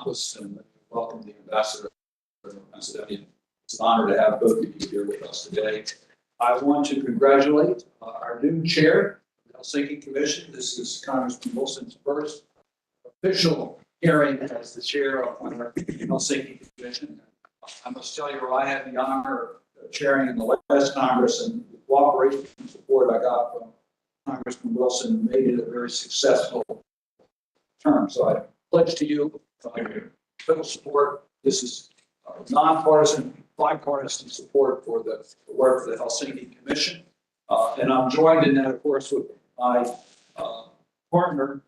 office and welcome the ambassador of Macedonia. It's an honor to have both of you here with us today. I want to congratulate our new chair of the Helsinki Commission. This is Congressman Wilson's first official hearing as the chair of our Helsinki Commission. I must tell you, I had the honor of chairing in the last Congress, and the cooperation and support I got from Congressman Wilson made it a very successful term. So I pledge to you total support. This is nonpartisan, bipartisan support for the work of the Helsinki Commission. And I'm joined in that, of course, with my partner,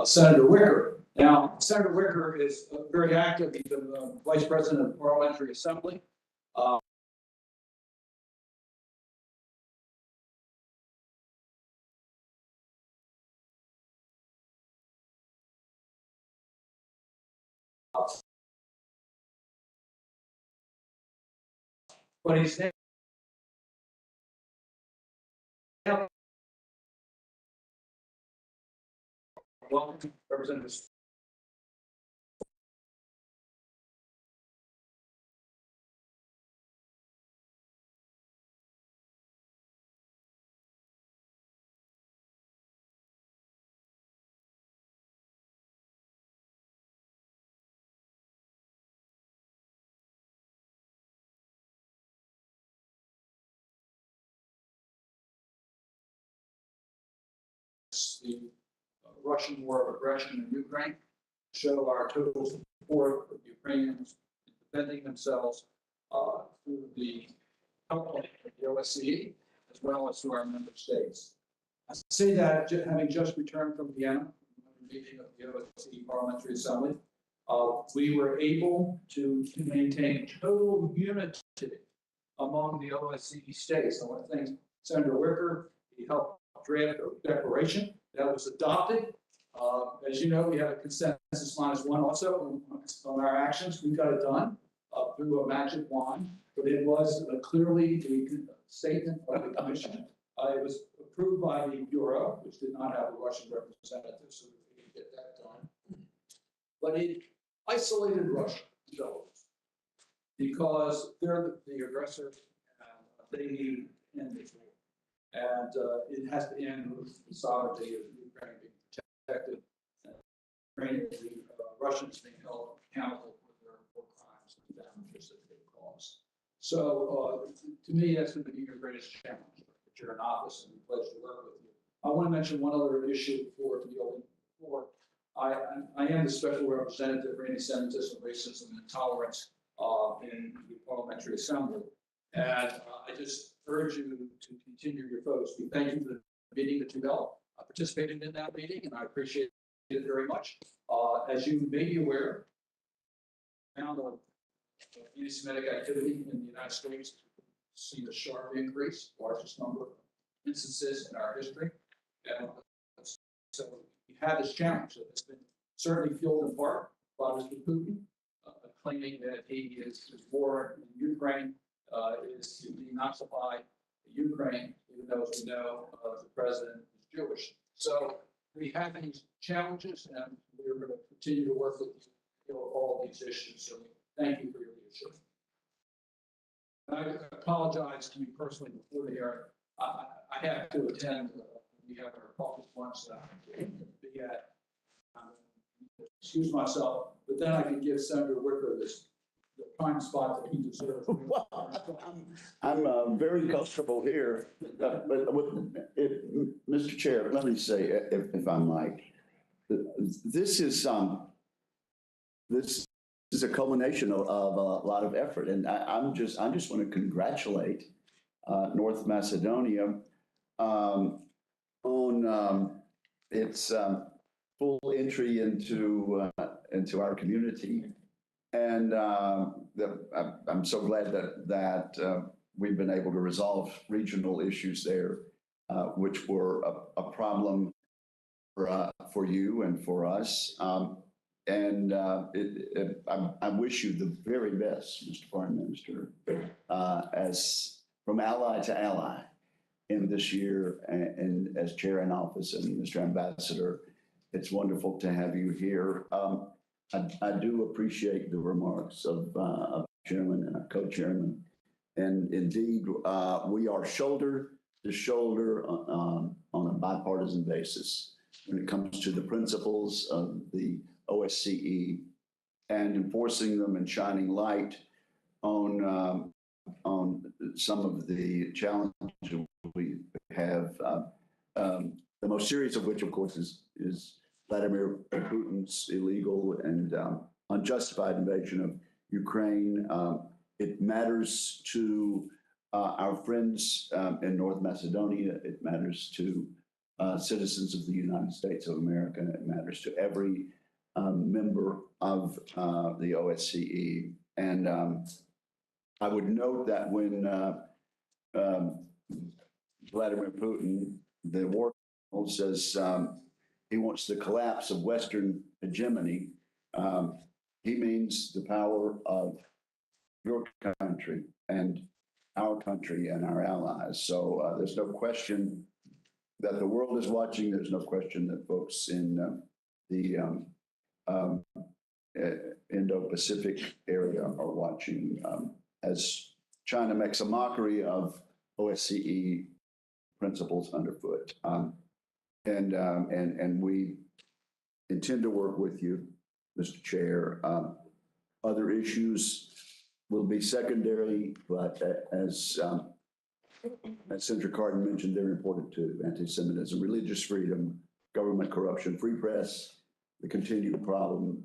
Senator Wicker. Now, Senator Wicker is very active. He's the Vice President of the Parliamentary Assembly. But he's now welcome, Representative. The Russian war of aggression in Ukraine, show our total support for the Ukrainians defending themselves through the help of the OSCE, as well as through our member states. I say that having just returned from Vienna, meeting of the OSCE Parliamentary Assembly, we were able to maintain total unity among the OSCE states. I want to thank Senator Wicker. He helped draft a declaration that was adopted. As you know, we have a consensus -1 also on our actions. We got it done through a magic wand, but it was clearly a statement of the Commission. It was approved by the Bureau, which did not have a Russian representative, so we didn't get that done. But it isolated Russia, because they're the aggressor, and they need to end this war. And it has to end with the sovereignty of Ukraine being protected, and the Russians being held accountable for their war crimes and damages that they caused. So to me, that's going to be your greatest challenge. That you're in office and we pledge to work with you. I want to mention one other issue before the open floor. I am the special representative for anti-Semitism, racism, and intolerance in the Parliamentary Assembly. And I just urge you to continue your focus. We thank you for the meeting that you held. I participated in that meeting, and I appreciate it very much. As you may be aware, found of anti-Semitic activity in the United States seen a sharp increase, largest number of instances in our history. And so we have this challenge that has been certainly fueled in part by Mr. Putin, claiming that his war in Ukraine is to denazify Ukraine, even though, as we know, the president is Jewish. So we have these challenges, and we're going to continue to work with you on all these issues. So thank you for your leadership. I apologize to you personally before the hearing. I have to attend. We have our caucus lunch that I can be at. Excuse myself, but then I can give Senator Wicker the prime spot that he deserves. Well, I'm very comfortable here, but Mr. Chair, let me say, if I might, this is a culmination of a lot of effort, and I just want to congratulate North Macedonia on its full entry into our community. And I'm so glad that we've been able to resolve regional issues there, which were a problem for you and for us. I wish you the very best, Mr. Foreign Minister, as from ally to ally in this year, and as chair in office, and Mr. Ambassador, it's wonderful to have you here. I do appreciate the remarks of chairman and our co-chairman. And indeed, we are shoulder to shoulder on a bipartisan basis when it comes to the principles of the OSCE and enforcing them and shining light on some of the challenges we have. The most serious of which, of course, is Vladimir Putin's illegal and unjustified invasion of Ukraine. It matters to our friends in North Macedonia. It matters to citizens of the United States of America. It matters to every member of the OSCE. And I would note that when Vladimir Putin, the war says he wants the collapse of Western hegemony, he means the power of your country and our country and our allies. So there's no question that the world is watching. There's no question that folks in the Indo-Pacific area are watching as China makes a mockery of OSCE principles underfoot. And we intend to work with you, Mr. Chair. Other issues will be secondary, but as Senator Cardin mentioned, they're important too. Anti-Semitism, religious freedom, government corruption, free press, the continued problem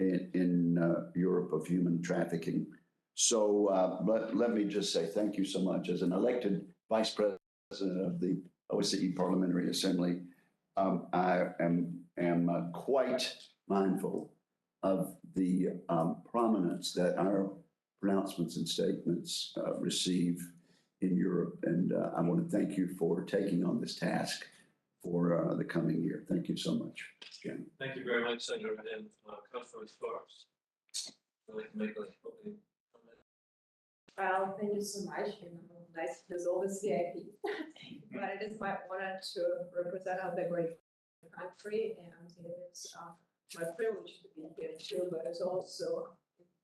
in Europe of human trafficking. So let me just say thank you so much. As an elected vice president of the OSCE Parliamentary Assembly, I am quite mindful of the prominence that our pronouncements and statements receive in Europe. And I want to thank you for taking on this task for the coming year. Thank you so much, Jim. Thank you very much, Senator, and Councilor Sparks. I'd like to make a opening comment. Well, thank you so much. Nice to all the VIP. But it is my honor to represent the great country, and it is my privilege to be here too, but it's also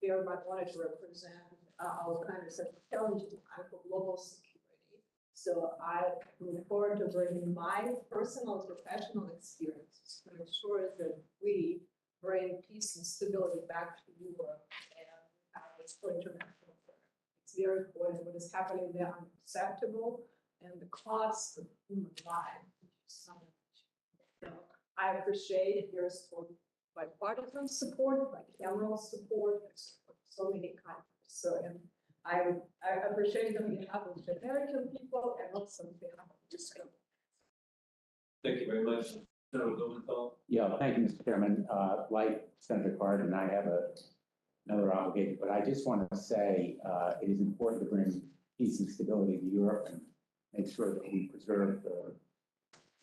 very much honor to represent our country such a challenging time for global security. So I look forward to bringing my personal and professional experiences to ensure that we bring peace and stability back to Europe and it's for international affairs. It's very important. What is happening there is unacceptable, and the cost of human life is so much. So I appreciate your support, bipartisan support, bicameral support, so many countries. So, and I appreciate it on behalf of the American people and also on behalf of this country. Thank you very much, Senator Blumenthal. Yeah, thank you, Mr. Chairman. Like Senator Cardin, I have another obligation, but I just want to say it is important to bring peace and stability to Europe and make sure that we preserve the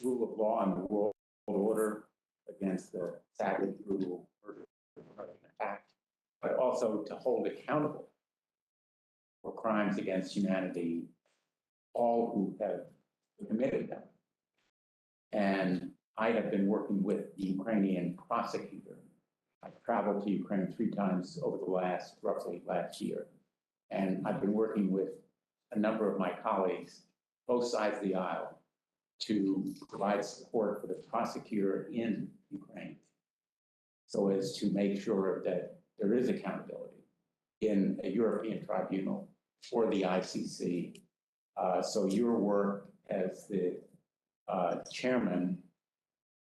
rule of law and the world order against the sadly brutal murder attack, but also to hold accountable for crimes against humanity all who have committed them. And I have been working with the Ukrainian prosecutor. I've traveled to Ukraine 3 times over the roughly last year. And I've been working with a number of my colleagues, both sides of the aisle, to provide support for the prosecutor in Ukraine so as to make sure that there is accountability in a European tribunal for the ICC. So your work as the chairman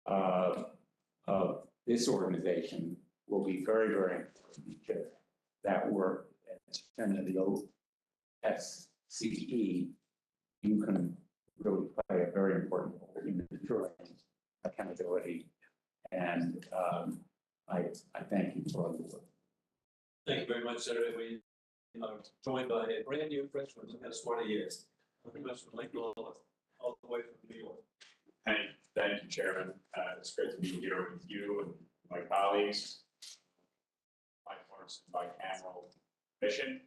of this organization will be very, very important, because that work as chairman of the OSCE, you can really play a very important role in ensuring accountability. And I thank you for all your work. Thank you very much, Senator. We are joined by a brand new freshman who has 20 years. Freshman Lincoln, all the way from New York. Thank you, Chairman. It's great to be here with you and my colleagues. Bipartisan, bicameral mission,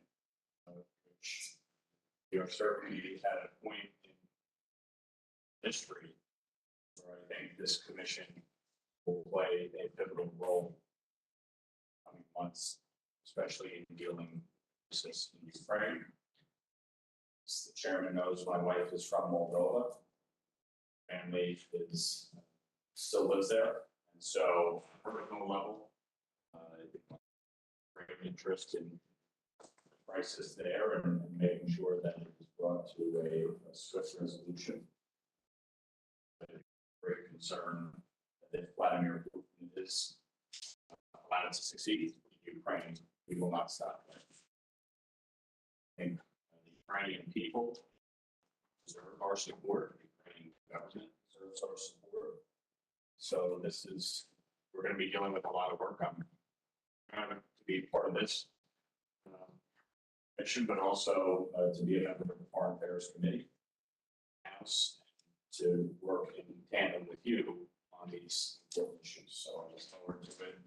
which we are certainly at a point in history where I think this commission will play a pivotal role months, especially in dealing with this in Ukraine. As the chairman knows, my wife is from Moldova. Family still lives there, and so personal level, great interest in crisis there and making sure that it is brought to a swift resolution. Great concern that if Vladimir Putin is allowed to succeed in Ukraine, we will not stop. I think the Ukrainian people deserve our support. The Ukrainian government deserves our support. So we're going to be dealing with a lot of work. I'm honored to be part of this mission, but also to be a member of the Foreign Affairs Committee, House, to work in tandem with you on these important issues. So I look forward to it.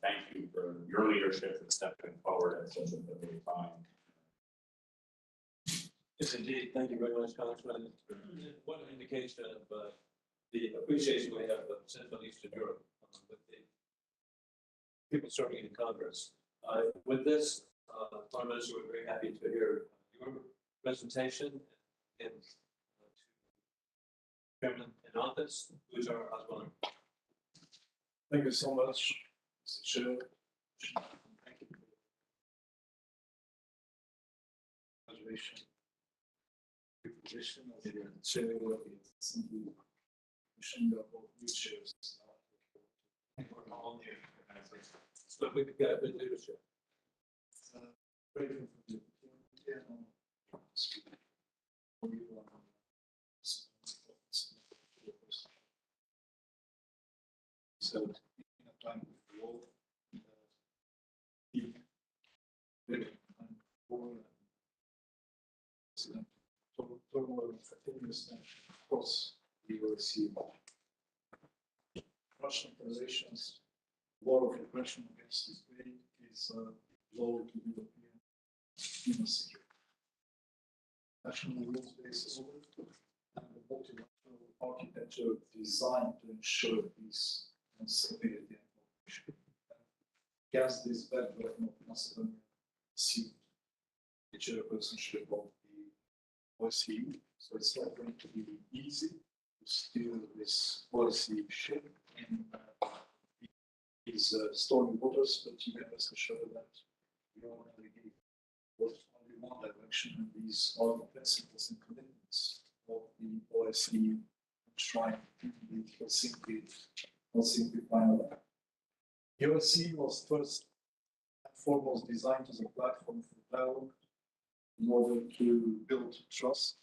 Thank you for your leadership and stepping forward at such a pivotal time. Yes, indeed. Thank you very much, Congressman. What an indication of the appreciation we have of Central and Eastern Europe with the people serving in Congress. With this, Prime Minister, we're very happy to hear your presentation and Chairman in office, who's our husband. Thank you so much, Mr. Chair. Thank you. Congratulations. Position of the chair of the Assembly Commission of new chairs. But we've got good leadership. Grateful for the opportunity and so in a time of war, turmoil and fatigueness, and of course, we will see Russian relations, war of aggression against Ukraine is a blow to European human security. National rules-based order and the multilateral architecture designed to ensure peace and stability and cooperation. Against this backdrop, Macedonia assumed the chairpersonship of the Osce, so it's not going to be easy to steer this policy ship in these stormy waters, but you can rest assured that we all navigate only one direction, and these are the principles and commitments of the OSCE enshrined in the Helsinki Final Act. The OSCE was first and foremost designed as a platform for dialogue in order to build trust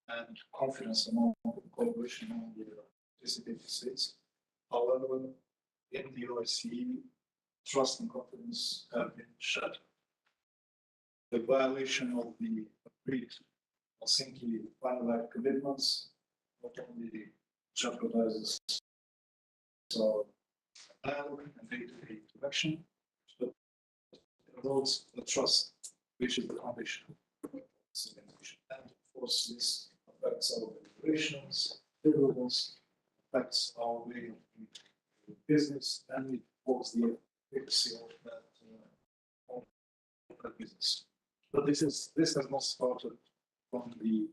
and confidence among cooperation among the participating states. However, in the OSCE, trust and confidence have been shattered. The violation of the agreed Helsinki Final Act commitments not only jeopardizes dialogue and day-to-day interaction, but erodes the trust, which is the foundation of this organization. And of course, this affects our deliberations, deliverables, affects our way of business, and it was the efficacy of that business. But this has not started from the.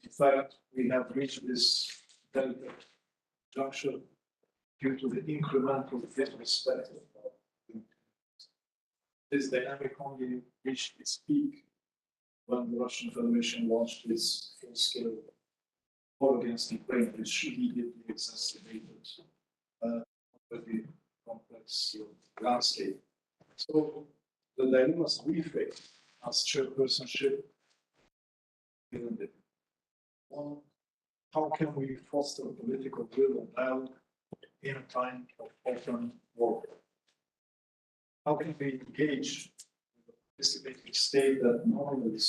In fact, we have reached this delicate juncture due to the incremental disrespect of this dynamic only reached its peak when the Russian Federation launched its full-scale war against Ukraine, which immediately exacerbated the complex landscape. So the dilemmas we face as chairpersonship, one, how can we foster political will and dialogue in a time of open warfare? How can we engage with a participating state that normally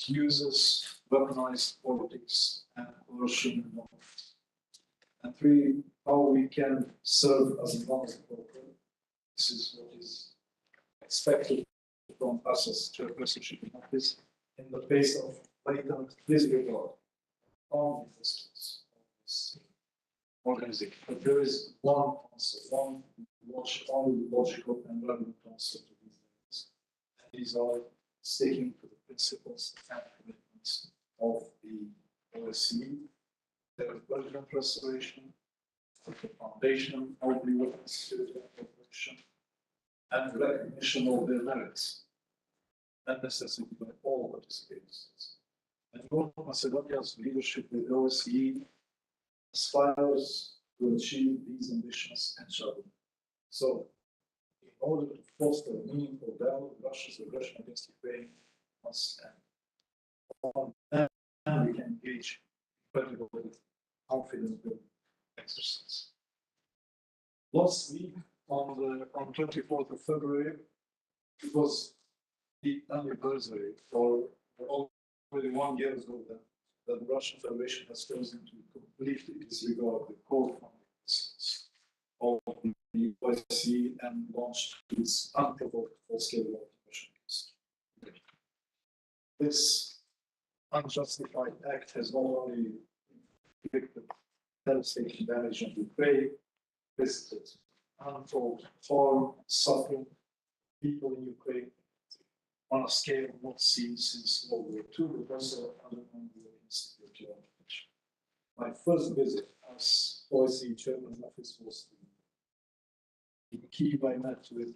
uses weaponized politics and coercion? And three, how we can serve as a non-broker. This is what is expected from us as chairpersonship in office in the face of blatant disregard on the organization. But there is one concept, one logical and relevant concept of these things. And these are sticking to the principles and commitments of the OSCE. There is budget restoration, the foundation of the European Security and Cooperation, and recognition of their merits and necessity by all participating states. And North Macedonia's leadership with OSCE aspires to achieve these ambitions and shall. So, in order to foster meaningful dialogue, Russia's aggression against Ukraine must end. And we can engage credible with confident building exercise. Last week, on the 24th of February, it was the anniversary, or already 1 year ago, that the Russian Federation has chosen to completely disregard the core foundations of the OSCE and launched its unprovoked full-scale war against Russia. This unjustified act has not only inflicted devastating damage on Ukraine, visited untold harm, suffering, people in Ukraine on a scale not seen since World War II, but also undermined the insecurity architecture. My first visit as OSCE Chairman's office was in Kyiv. I met with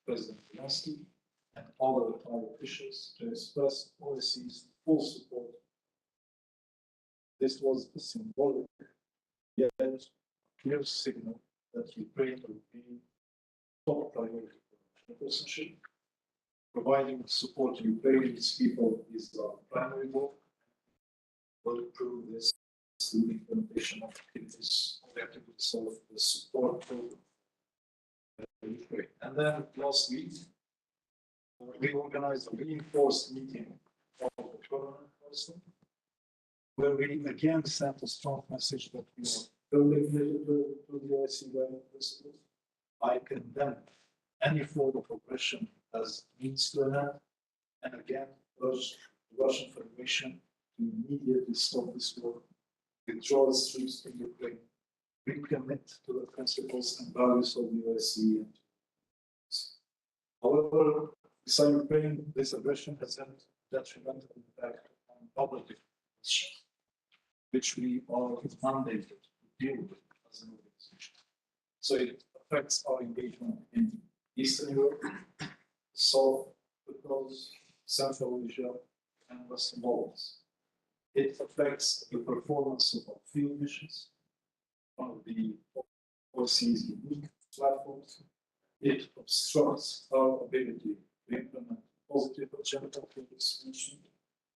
President Zelensky and other high officials to express OSCE's full support. This was a symbolic yet clear signal that Ukraine will be top priority for citizenship. Providing support to Ukraine's people is our primary goal. We'll improve this through the implementation of activities of the support program for Ukraine. And then last week, we organized a reinforced meeting of the permanent person, where we again sent a strong message that we are firmly committed to the OSCE principles. I condemn any form of oppression as means to an end, and again urge the Russian Federation to immediately stop this war, withdraw its troops from Ukraine, recommit to the principles and values of the OSCE. However, beside Ukraine, this aggression has had detrimental impact on public diplomacy, which we are mandated to deal with as an organization. So it affects our engagement in Eastern Europe, South Caucasus, Central Asia, and Western Balkans. It affects the performance of our field missions, one of the OSCE's unique platforms. It obstructs our ability to implement positive agenda for this mission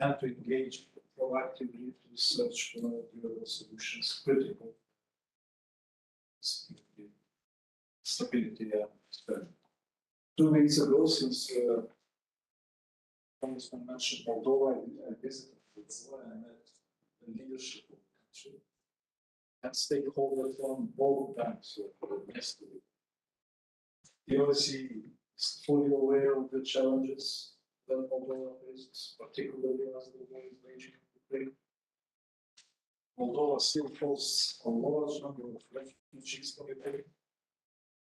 and to engage proactively to search for durable solutions critical to stability and prosperity. 2 weeks ago, since Congressman mentioned Moldova, I visited Moldova and I met the leadership of the country and stakeholders on both banks of the history. The OSCE is fully aware of the challenges that Moldova faces, particularly as the war is raging in Ukraine. Moldova still hosts a large number of refugees from Ukraine,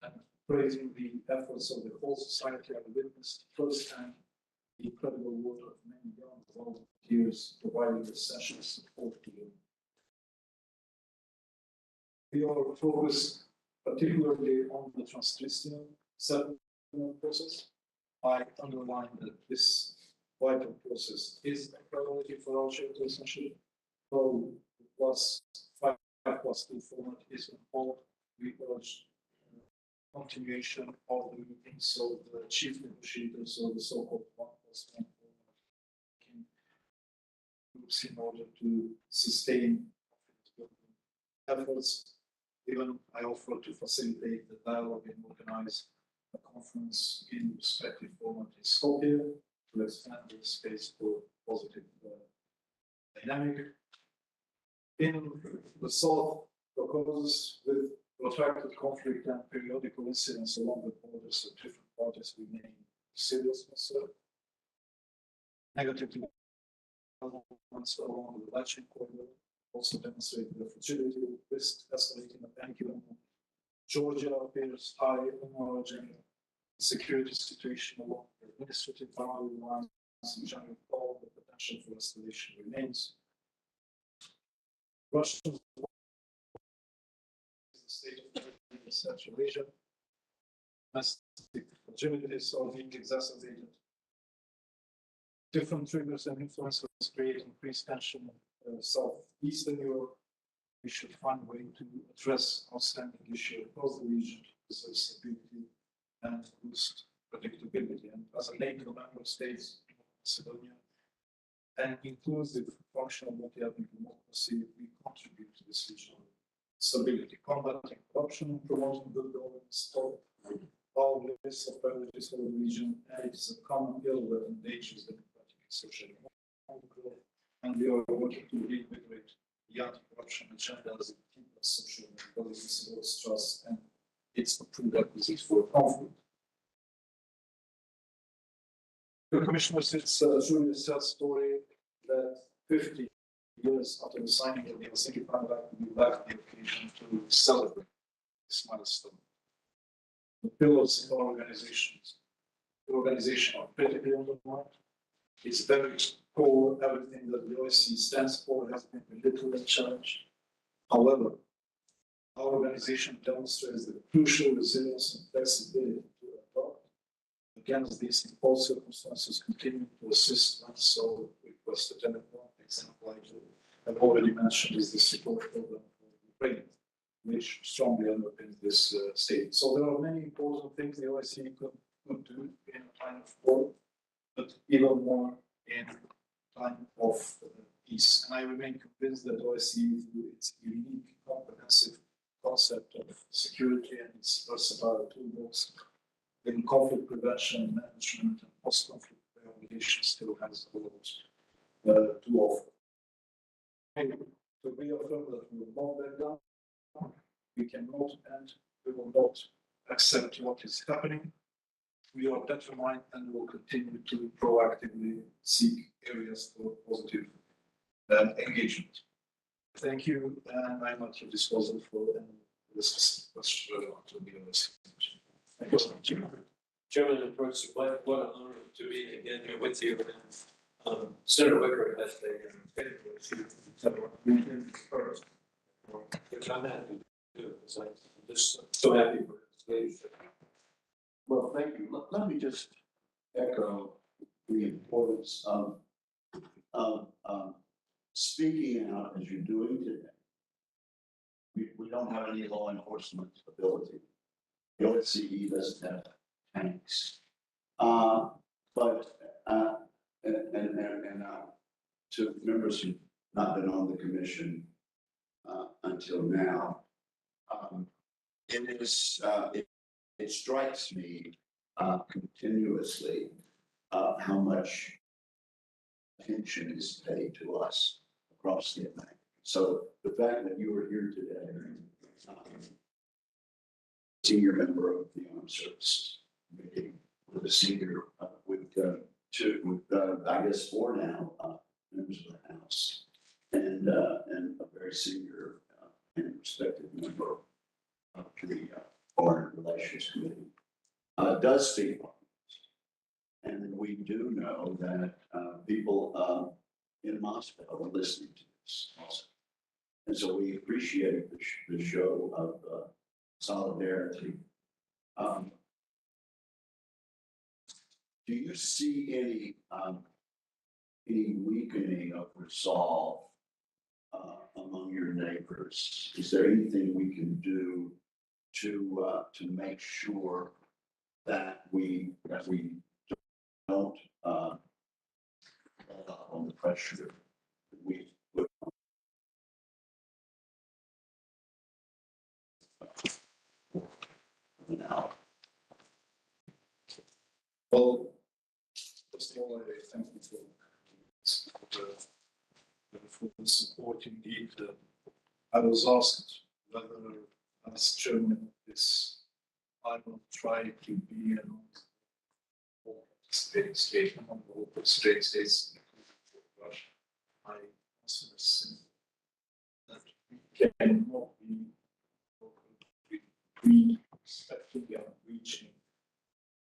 and praising the efforts of the whole society, I witnessed firsthand the incredible work of many young volunteers providing essential support to them. We are focused particularly on the Transnistrian settlement process. I underline that this vital process is a priority for our shared relationship. Though the +5+2 format is on hold, we urge continuation of the meetings of the chief negotiators of the so-called 1+1 format groups in order to sustain efforts. Even I offer to facilitate the dialogue and organize a conference in respective format in Skopje to expand the space for positive dynamic. In the South Caucasus, with protracted conflict and periodical incidents along the borders of different parties remain serious concern. Negative developments along the Latin corridor also demonstrated the fragility of risk escalating at any given moment. Georgia appears high acknowledging the security situation along the administrative boundary lines in general, all the potential for escalation remains. Russia is the state of Central Asia. Domestic fragilities are being exacerbated. Different triggers and influences create increased tension in southeastern Europe. We should find a way to address outstanding issues across the region to preserve stability and boost predictability. And as a NATO member states, Macedonia, and inclusive functional multi-ethnic democracy, we contribute to this regional stability, combating corruption, promoting good governance, all lists of priorities for the region, and it is a common ill that endangers democratic and social growth. And we are working to reinvigorate the anti-corruption agenda as a key social and civil trust, and it's a prerequisite for conflict. The Commissioner sits truly a sad story that 50 years after the signing of the Helsinki Compact, we lack the occasion to celebrate this milestone. The pillars in our organizations, the organization are critically undermined. Its very core, everything that the OSCE stands for has been belittled and challenged. However, our organization demonstrates the crucial resilience and flexibility to adopt against these imposed circumstances, continue to assist and so requested. And one example I have already mentioned is the support program for Ukraine, which strongly underpins this state. So there are many important things the OSCE could do in a time of war, but even more in time of peace. And I remain convinced that OSCE, through its unique, comprehensive concept of security and its versatile toolbox in conflict prevention, management, and post-conflict rehabilitation, still has a lot to offer. And to reaffirm that we will not back down, we cannot and we will not accept what is happening. We are determined and will continue to proactively seek areas for positive engagement. Thank you, and I'm at your disposal for any specific questions relevant to the OSCE. Thank you so much. Chairman, and First, what an honor to be again here with you. Senator Wicker has first. Which I'm happy to do, because I'm just so happy for his leadership. Well, thank you. Let me just echo the importance of speaking out as you're doing today. We don't have any law enforcement ability. The OSCE doesn't have tanks. To members who've not been on the commission until now, it strikes me continuously how much attention is paid to us across the Atlantic. So the fact that you are here today, senior member of the Armed Services Committee, with a senior, with I guess 4 now members of the House, and a very senior and respected member of the Foreign Relations Committee, does speak volumes. And we do know that people in Moscow are listening to this also. And so we appreciate the show of solidarity. Do you see any weakening of resolve among your neighbors? Is there anything we can do to make sure that we don't on the pressure that we put on now? Well, first of all, I thank you for the support indeed. I was asked whether, as chairman of this, I will try to be an state among all the states. I answer is simple. cannot be expecting and reaching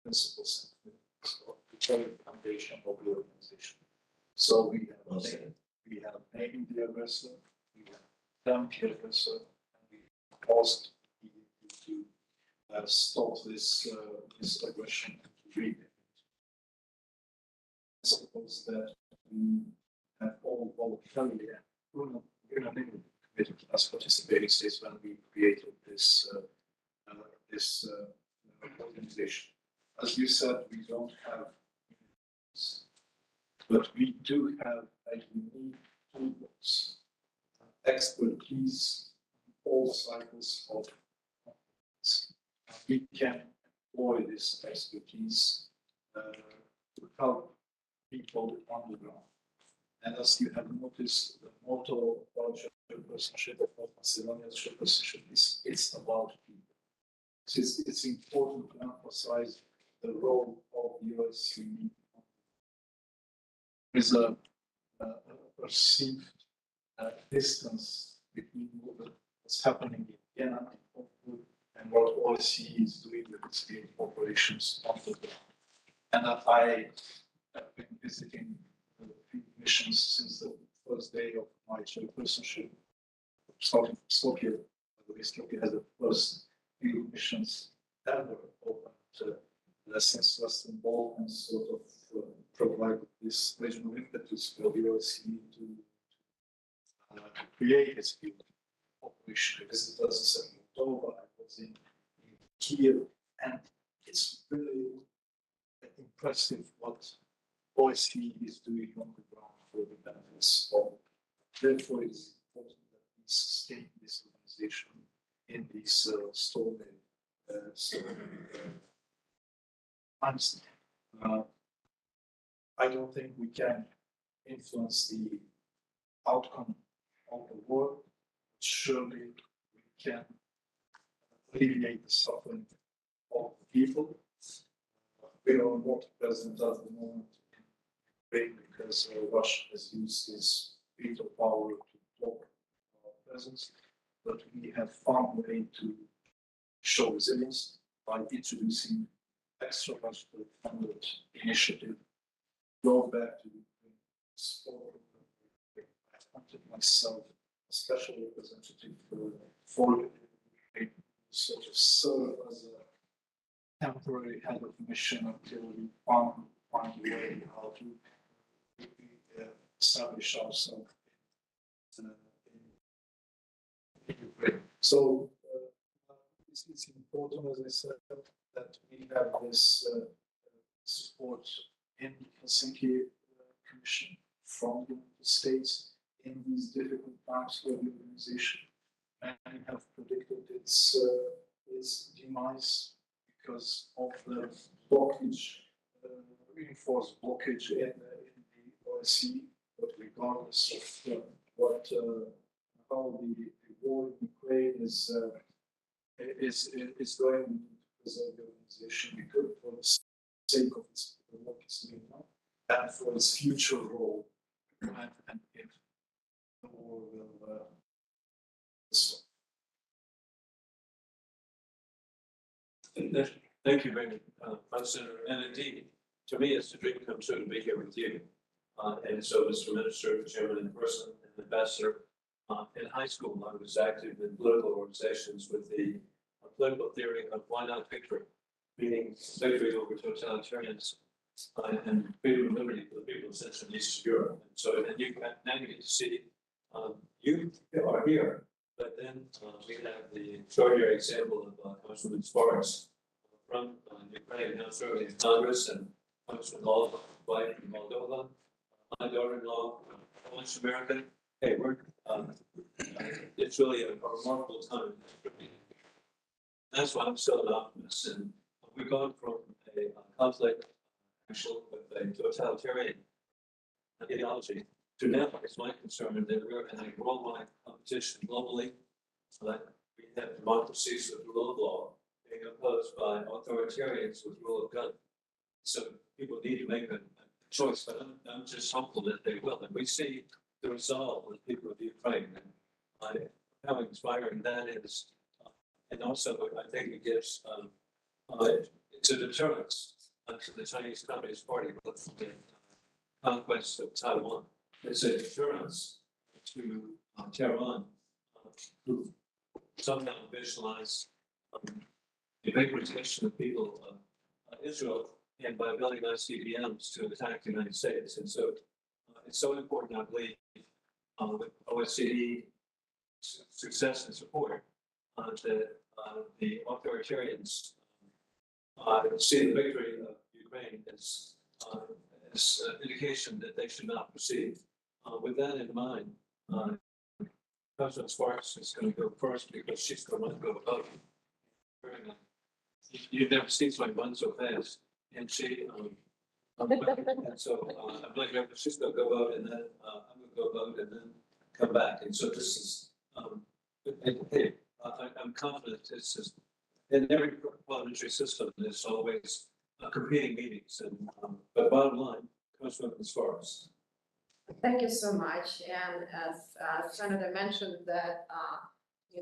principles of the very foundation of the organization. So we have named the aggressor, we have dumped the aggressor, and we asked to stop this aggression and to read it. I suppose that we have all voluntarily unanimity committed as participating states when we created this organization. As you said, we don't have, but we do have a unique toolbox, expertise, all cycles of conflicts. We can employ this expertise to help people on the ground. And as you have noticed, the motto of our chairpersonship of Macedonia's chairpersonship is it's about people. It's important to emphasize the role of the OSCE. There is a perceived distance between what's happening in Vienna and what OSCE is doing with its operations on the ground. And I have been visiting the field missions since the first day of my chairpersonship, starting from Skopje. By the way, Skopje has the first field missions ever opened since Western Balkans sort of provide this regional impetus for the OSCE to create its field operation. I visited us in Moldova, I was in Kiev, and it's really impressive what OSCE is doing on the ground for the benefits of. Therefore, it is important that we sustain this organization in these stormy times. I don't think we can influence the outcome of the war. Surely we can alleviate the suffering of the people. We don't want President at the moment in Ukraine because Russia has used its veto power to block our presence. But we have found a way to show resilience by introducing extra budget funded initiative. Go back to the sport. I appointed myself a special representative for sort of serve as a temporary head of mission until we find a way how to establish ourselves in Ukraine. So it's important, as I said, that we have this support in the Helsinki Commission from the United States in these difficult times for the organization, and have predicted its demise because of the blockage, reinforced blockage in the OSCE. But regardless of how the war in Ukraine is going to preserve the organization, because for the sake of its work it's doing now, and for its future role, and if the war will stop. Thank you very much, Senator. And indeed, to me, it's a dream come true to be here with you. And so, Mr. Minister, Chairman in person, and Ambassador, in high school, I was active in political organizations with the political theory of why not victory, meaning victory over totalitarianism and freedom and liberty for the people of Central and Eastern Europe. And so, and now you get to see you are here, but then we have the extraordinary example of Congressman Sparks from Ukraine, now serving in Congress, and Congressman Hall, wife from Moldova, my daughter-in-law, Polish American. Hey, it's really a remarkable time. That's why I'm still an optimist. And we've gone from a conflict, actually, with a totalitarian ideology to now, it's my concern that we're in a worldwide competition globally. Like we have democracies with rule of law being opposed by authoritarians with rule of gun. So people need to make a choice, but I'm just hopeful that they will. And we see the resolve of the people of Ukraine. And how inspiring that is. And also, I think it gives, it's a deterrence to the Chinese Communist Party with the conquest of Taiwan. It's a deterrence to Tehran, who somehow visualize the vaporization of people of Israel and by building ICBMs to attack the United States. And so it's so important, I believe, with OSCE success and support, that the authoritarians see the victory of Ukraine as an indication that they should not proceed. With that in mind, President Sparks is going to go first because she's going to go above. You've never seen someone run so fast, and she. And so I believe she's going to go vote, and then I'm going to go vote, and then come back. And so this is. I'm confident it's just in every parliamentary system. There's always competing meetings, and but bottom line, Councilman Sparks. Thank you so much. And as Senator mentioned that, the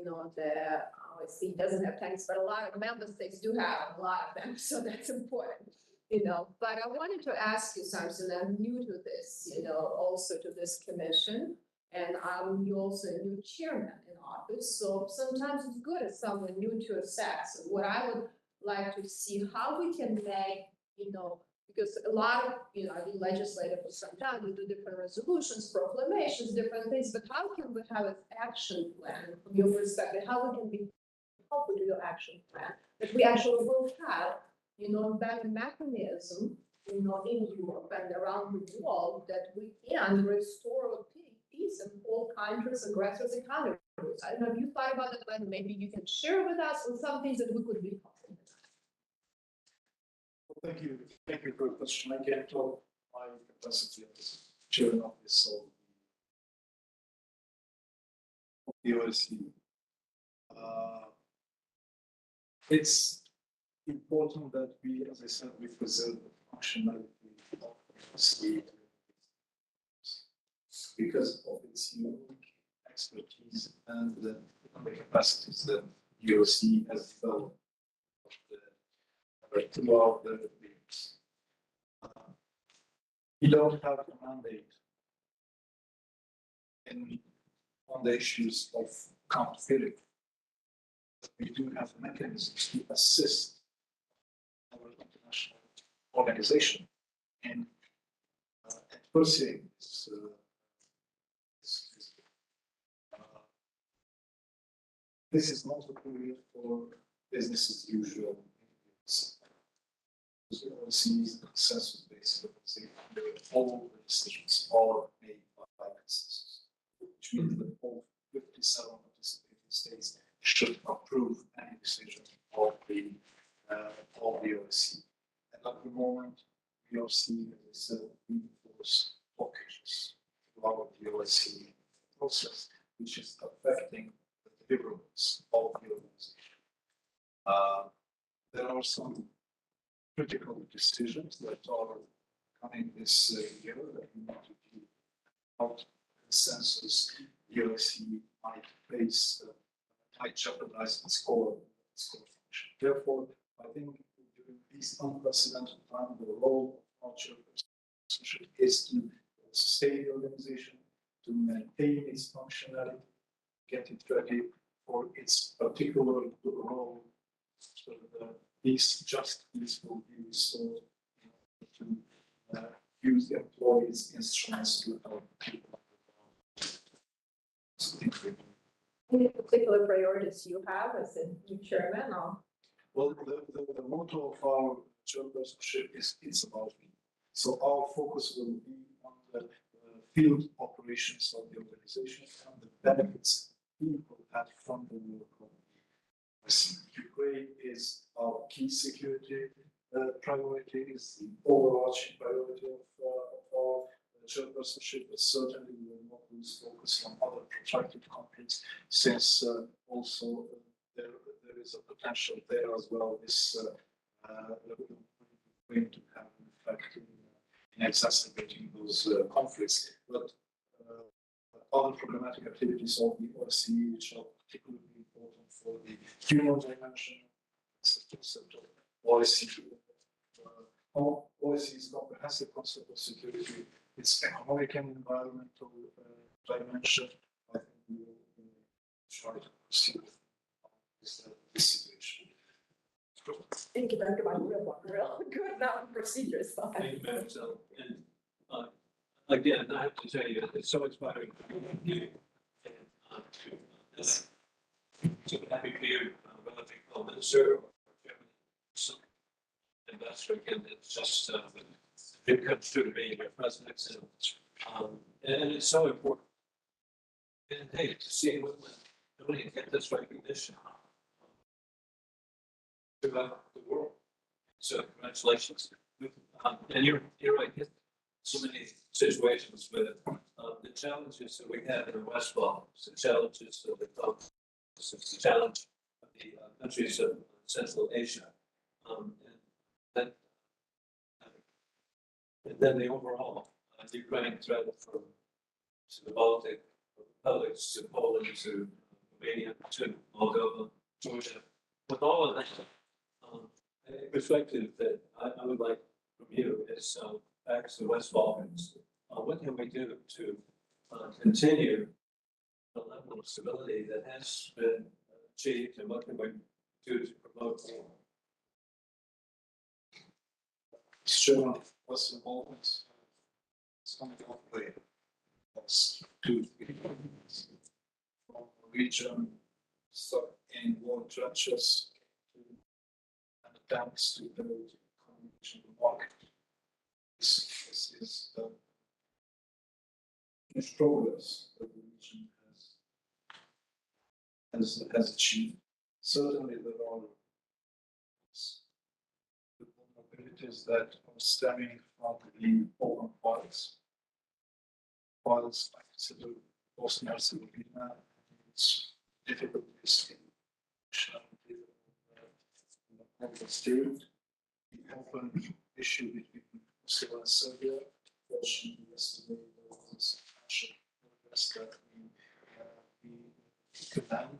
OSCE doesn't have tanks, but a lot of member states do have a lot of them. So that's important, But I wanted to ask you something. I'm new to this, also to this commission. And you're also a new chairman in office. So sometimes it's good as someone new to assess. So what I would like to see how we can make, because a lot of, I've been legislative for some time, we do different resolutions, proclamations, different things, but how can we have an action plan from your perspective? How we can be helpful to your action plan that we actually will have, a better mechanism, in Europe and around the world that we can restore peace in all countries, aggressors, economies. I don't know if you thought about it, but maybe you can share with us on some things that we could be helpful. Thank you for the question. I can't talk my capacity as chairman of this of the OSCE. It's important that we, as I said, we preserve the functionality of the OSCE because of its unique expertise and the capacities that the OSCE has developed throughout the years. We don't have a mandate on the issues of accountability. We do have mechanisms to assist our international organization in enforcing this is not a period for business as usual. The OSCE's consensus-based organization, all the decisions are made by consensus, which means that all 57 participating states should approve any decision of the OSCE. And at the moment, we are seeing, as I said, reinforced blockages throughout the OSCE process, which is affecting the deliverables of the organization. There are some critical decisions that are coming this year that we want to do without consensus. The OSCE might face, might jeopardize its core function. Therefore, I think during these unprecedented times, the role of our chairperson is to sustain the organization, to maintain its functionality, get it ready for its particular role, so that just peace will be restored to use the employees' instruments to help people. Any particular priorities you have as a new chairman? Or? Well, the motto of our chairpersonship is "It's about me." So our focus will be on the field operations of the organization and the benefits people have from the work of Ukraine is our key security priority, is the overarching priority of our chairpersonship, but certainly we will not lose focus on other protracted conflicts, since also there is a potential there as well. This going to have an effect in exacerbating those conflicts. But other problematic activities of the OSCE, which are the human dimension, concept of policy. How policy is comprehensive concept of security, its economic and environmental dimension. I think we will try to proceed with this situation. Thank you, Dr. Real good now procedures. Thank you, Madam Sel. And, again, I have to tell you, it's so inspiring for you. And, to happy for you, whether they call minister or some investor, again, it's just, it comes through to me, your presence, and it's so important. And hey, to see women really get this recognition throughout the world. So congratulations. And you're right, so many situations with the challenges that we have in the West Balkans, the challenges of the Balkans, the challenge of the countries of Central Asia. And then the overall Ukraine threat from to the Baltic republics, to Poland, to Romania, to Moldova, Georgia. With all of that, a perspective that I would like from you is back to the West Balkans. What can we do to continue the level of stability that has been achieved, and what can we do to promote more? Sure, Western Balkans. It's coming up with us 2-3 years from the region, stuck in war trenches, and attempts to build a combination market. This is the huge progress that the region has achieved. Certainly, there are the vulnerabilities that are stemming from the open files. Files like consider Bosnia and Herzegovina, its difficulties in the state, the open issue between Kosovo and Serbia. Fortunately, yesterday there was financial progress that we commend,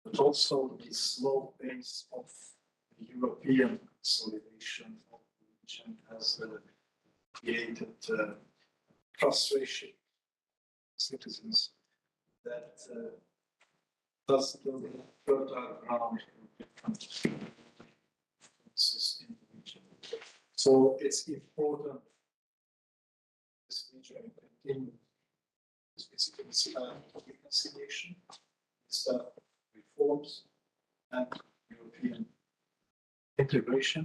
but also the slow pace of the European consolidation of the region has created frustration of citizens that does build fertile ground for different in the region. So it's important this region continue its reconciliation, its reforms, and European integration,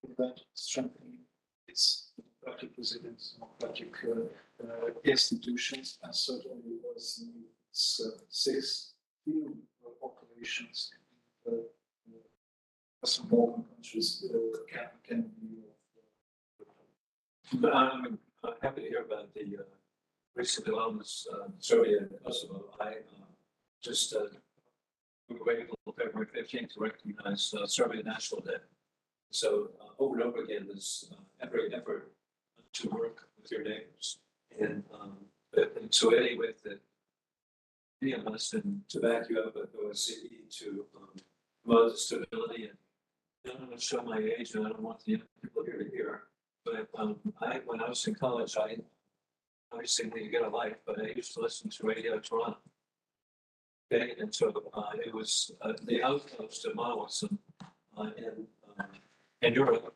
with that strengthening its democratic resilience, democratic institutions, and certainly was its 6 field operations in the Western Balkan countries can be. I'm happy to hear about the recent developments, Serbia and Kosovo. I just we were grateful February 15th to recognize Serbia National Day. So over and over again, there's every effort to work with your neighbors, and so any way that any of us, and to back you up at OSCE to promote the stability. And I don't want to show my age, and I don't want the young people here to hear. But when I was in college, I obviously didn't get a life, but I used to listen to Radio Toronto. Okay, and so it was the outpost of Maoism in Europe,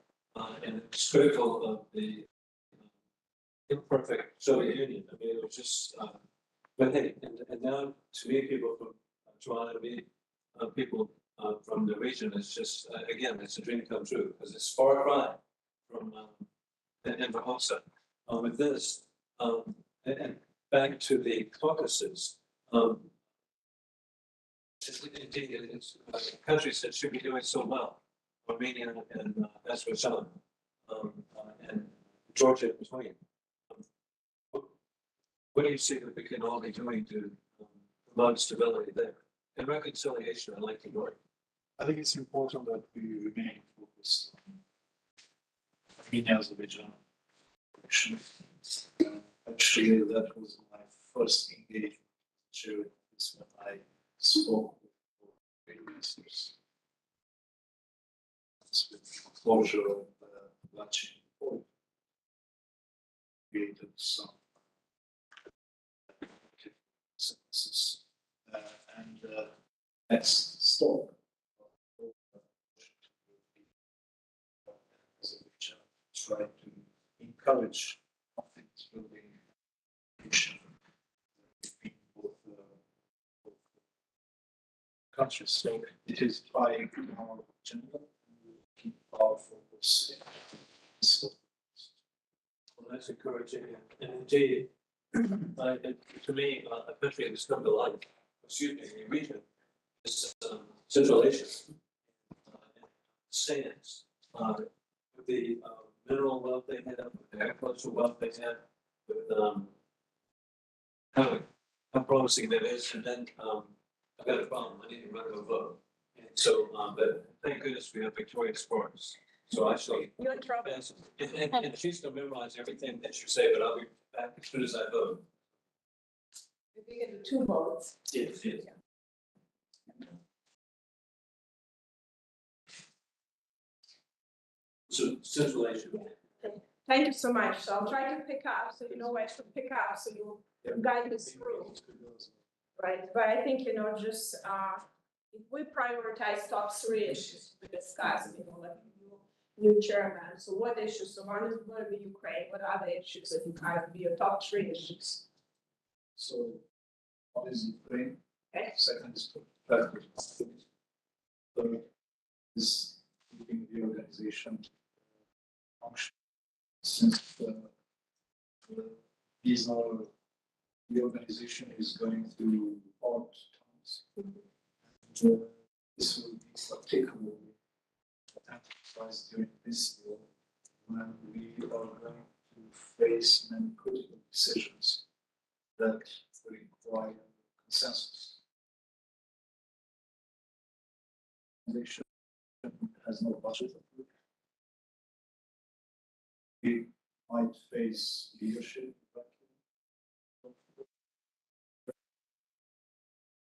and it's critical of the imperfect Soviet Union. I mean, it was just, but hey, and now to meet people from Toronto, to meet people from the region, it's just, again, it's a dream come true, because it's far cry from in Osce. With this, and back to the Caucasus, indeed, it's countries that should be doing so well, Armenia and Azerbaijan, and Georgia in between. What do you see that we can all be doing to promote stability there? And reconciliation, I like the word. I think it's important that we remain focused on Armenia, Azerbaijan. Actually, that was my first engagement with this when I spoke with investors. With closure of Latching Point, created some sentences, and next stop. Try to encourage confidence building between both countries. So it is trying our agenda to keep our focus. Well, that's encouraging, and indeed, to me, a country that's come to life, excuse me, a region, is Central Asia. Sands, with the mineral wealth they have, with the agricultural wealth they have, with how promising that is, and then I've got a problem, I need to run to a vote. And so, but thank goodness we have Victoria Sparks. So I shall. You're in trouble. And she's gonna memorize everything that you say, but I'll be back as soon as I vote. If we get 2 votes. Yes, yes. So Central Asia. Thank you so much. So I'll try to pick up, so you know where to pick up, so you guide us through. Right, but I think, just, if we prioritize top 3 issues we discussed, like new chairman, so what issues? So one is going to be Ukraine, what other issues that you kind of be your top 3 issues? So one is Ukraine, Okay. second is third is keeping the organization function. Since the organization is going through odd times. And, this will be particularly emphasized during this year when we are going to face many critical decisions that require consensus. The organization has no budget. We might face leadership.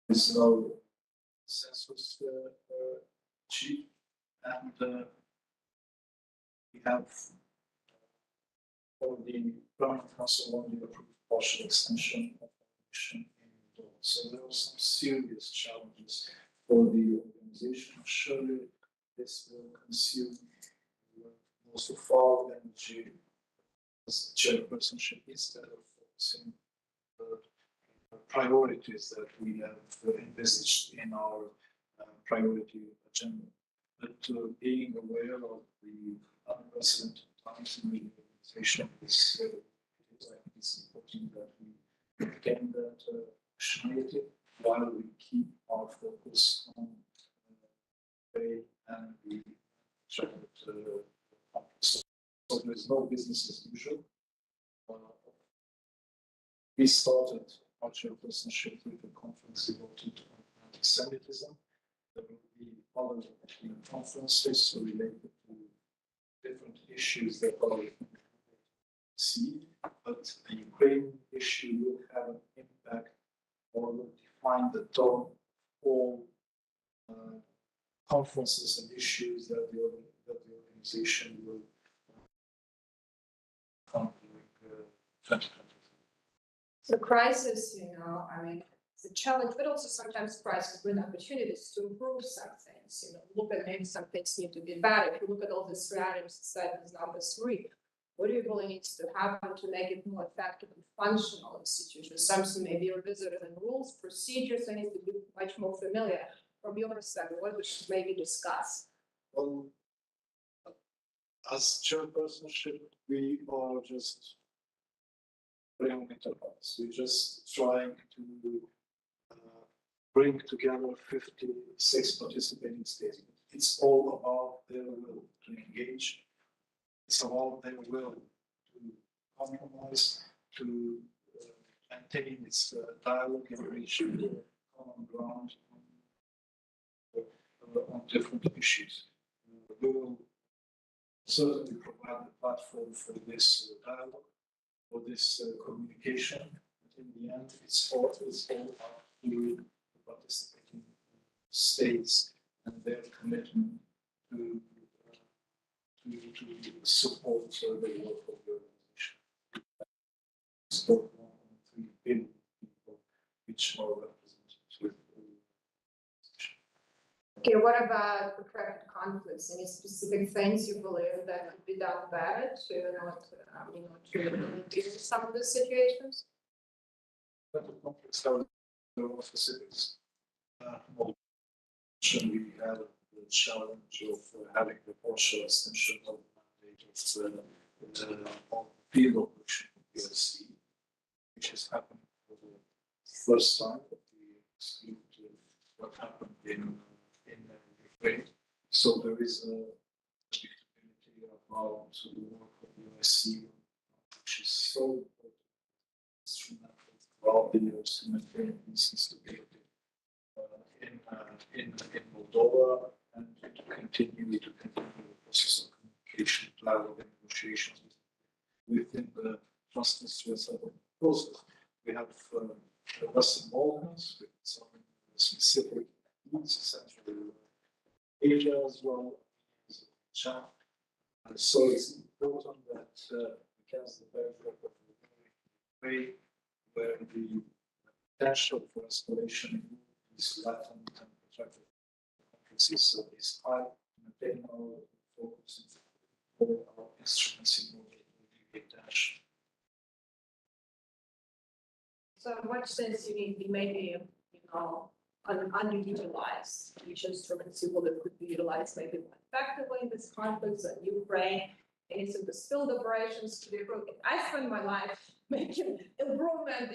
There's no consensus achieved, and we have already Permanent Council only approved partial extension of the mission in Moldova. So there are some serious challenges for the organization. Surely this will consume most of our energy as chairpersonship instead of focusing the priorities that we have envisaged in our priority agenda. But being aware of the unprecedented times in the organization is, I think it's important that we maintain that functionality while we keep our focus on trade and the so there is no business as usual. We started our chairpersonship with a conference devoted on anti-Semitism. There will be other conferences related to different issues that are see, but the Ukraine issue will have an impact or will define the tone of all conferences and issues that the organization will come during 2020. So crisis, I mean, it's a challenge, but also sometimes crisis bring opportunities to improve some things. Look at maybe some things need to be better. If you look at all these 3 items, set as number 3, what do you really needs to happen to make it more effective and functional institutions? Something maybe revisited in rules, procedures, and need to be much more familiar. From your perspective, what we should maybe discuss? Well, as chairpersonship, we are just bringing it up. We're just trying to bring together 56 participating states. It's all about their will to engage. It's about their will to compromise, to maintain its dialogue and reach common ground on different issues. We will certainly provide the platform for this dialogue, for this communication. But in the end, it's all up to the participating states and their commitment to support the work of the organization. Support 1.3 billion people, which are represented with the organization. Okay, what about protracted conflicts? Any specific things you believe that could be done better to, to deal with some of these situations? But the conflicts have their own specifics. We have the challenge of having the partial extension of the mandate of the field operation of PLC, which has happened for the first time that we exclude what happened in Ukraine. So there is a predictability about the work of the OSCE, which is so important, instrumental throughout the years to maintain peace and stability in Moldova, and to continue the process of communication, dialogue, and negotiations within the Transnistria process. We have the Western Balkans with some specific needs, Central Asia as well, as China. And so it's important that we cast the backdrop of the way where the potential for escalation in these Latin and protracted conflicts is high, maintaining our focus on our instruments in order to mitigate tension. So in what sense you need to be maybe, underutilized, which instruments you believe could be utilized maybe more effectively in this conflict in Ukraine, any sort of field operations to be improved? I spend my life making improvement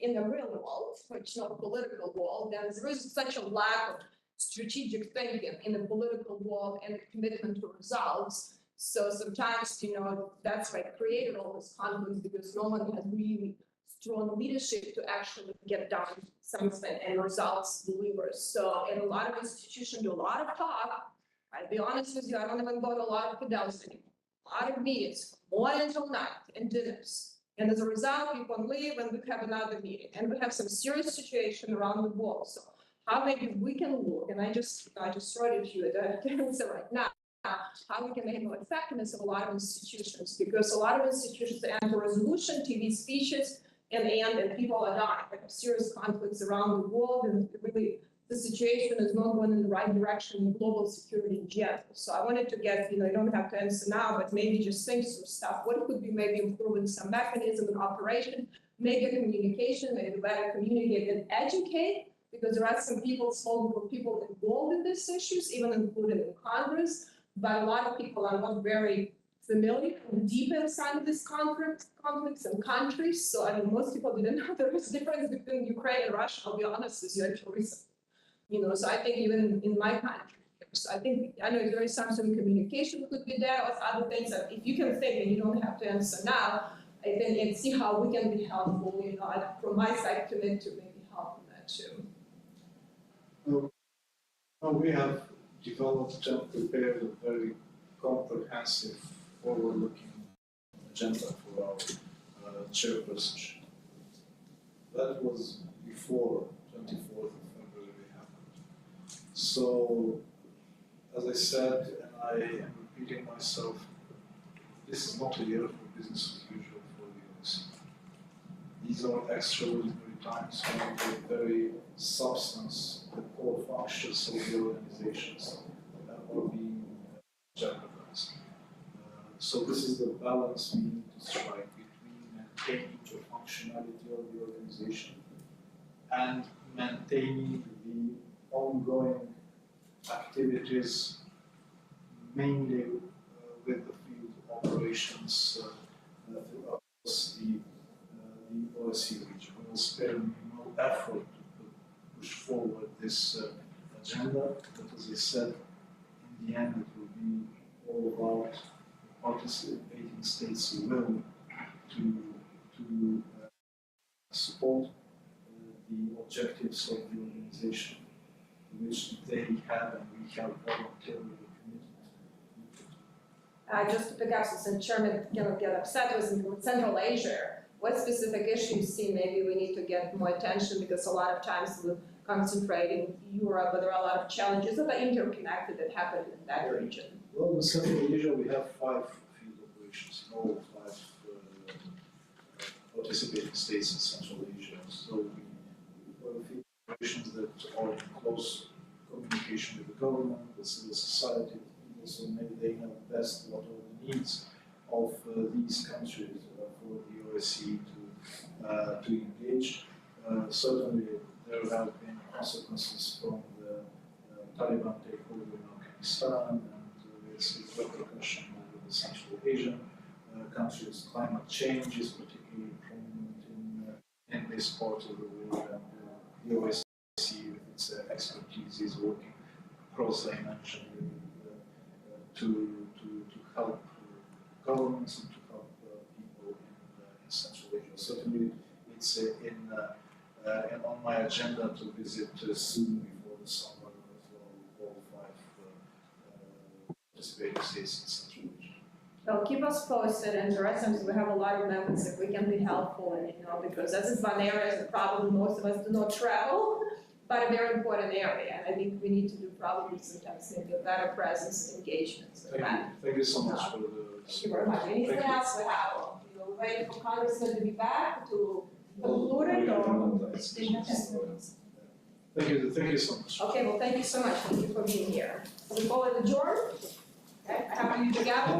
in the real world, which is not political world, and there is such a lack of strategic thinking in the political world and the commitment to results. So sometimes, that's why I created all this conflicts, because no one has really strong leadership to actually get done something and results delivered. So in a lot of institutions do a lot of talk. I'll be honest with you, I don't even go to a lot of fidels anymore. A lot of meetings, morning until night, and dinners. And as a result, people leave and we have another meeting. And we have some serious situation around the world. So how maybe we can look, and I just wrote it to you, I can answer right now, how we can make more effectiveness of a lot of institutions, because a lot of institutions enter resolution, TV speeches, and people are dying. We have serious conflicts around the world, and really the situation is not going in the right direction in global security in general. So I wanted to get, you don't have to answer now, but maybe just think through stuff. What could be maybe improving some mechanism and operation, maybe communication, maybe better communicate and educate, because there are some people, small group of people involved in these issues, even included in Congress, but a lot of people are not very familiar and deep inside of these conflicts and countries. So I mean, most people didn't know there was a difference between Ukraine and Russia, I'll be honest with you, until recently. So I think even in my country, so I know there is some communication could be there or other things that if you can think and you don't have to answer now, I think, and see how we can be helpful, from my side commit to maybe help in that too. We have developed and prepared a very comprehensive, forward-looking agenda for our chairpersonship. That was before 24th of February happened. So, as I said, and I am repeating myself, this is not a year for business as usual for the OSCE. These are extraordinary times when the very substance, the core functions of the organizations are being jeopardized. So this is the balance we need to strike between maintaining the functionality of the organization and maintaining the ongoing activities, mainly with the field operations across the OSCE region. We will spare no effort to push forward this agenda, but as I said, in the end it will be all about participating states' will to support the objectives of the organization, which they have and we have voluntarily committed. Just to pick up, since Chairman get upset with Central Asia, what specific issues see maybe we need to get more attention, because a lot of times we concentrate in Europe, but there are a lot of challenges that are interconnected that happen in that region. Well, in Central Asia, we have 5 field operations, in all 5 participating states in Central Asia. So we have field operations that are in close communication with the government, the civil society, people, so maybe they know best what are the needs of these countries for the OSCE to engage. Certainly, there have been consequences from the Taliban takeover in Afghanistan, and its repercussion over the Central Asian countries. Climate change is particularly prominent in this part of the world, and the OSCE, with its expertise, is working cross-dimensionally to help governments and to help people in Central Asia. Certainly, it's on my agenda to visit soon before the summer as well, all 5 participating states in Central Asia. So keep us posted, and the rest of us, we have a lot of members if we can be helpful, and because this is one area that probably most of us do not travel, but a very important area, and I think we need to do probably sometimes maybe a better presence engagements with that. Thank you so much for the. Thank you very much. Anything Thank you. else we have? We're waiting for Congressman to be back to conclude it, or? Thank you so much. Okay, well, thank you so much. Thank you for being here. Is the board adjourned? Okay, I have to use the gavel.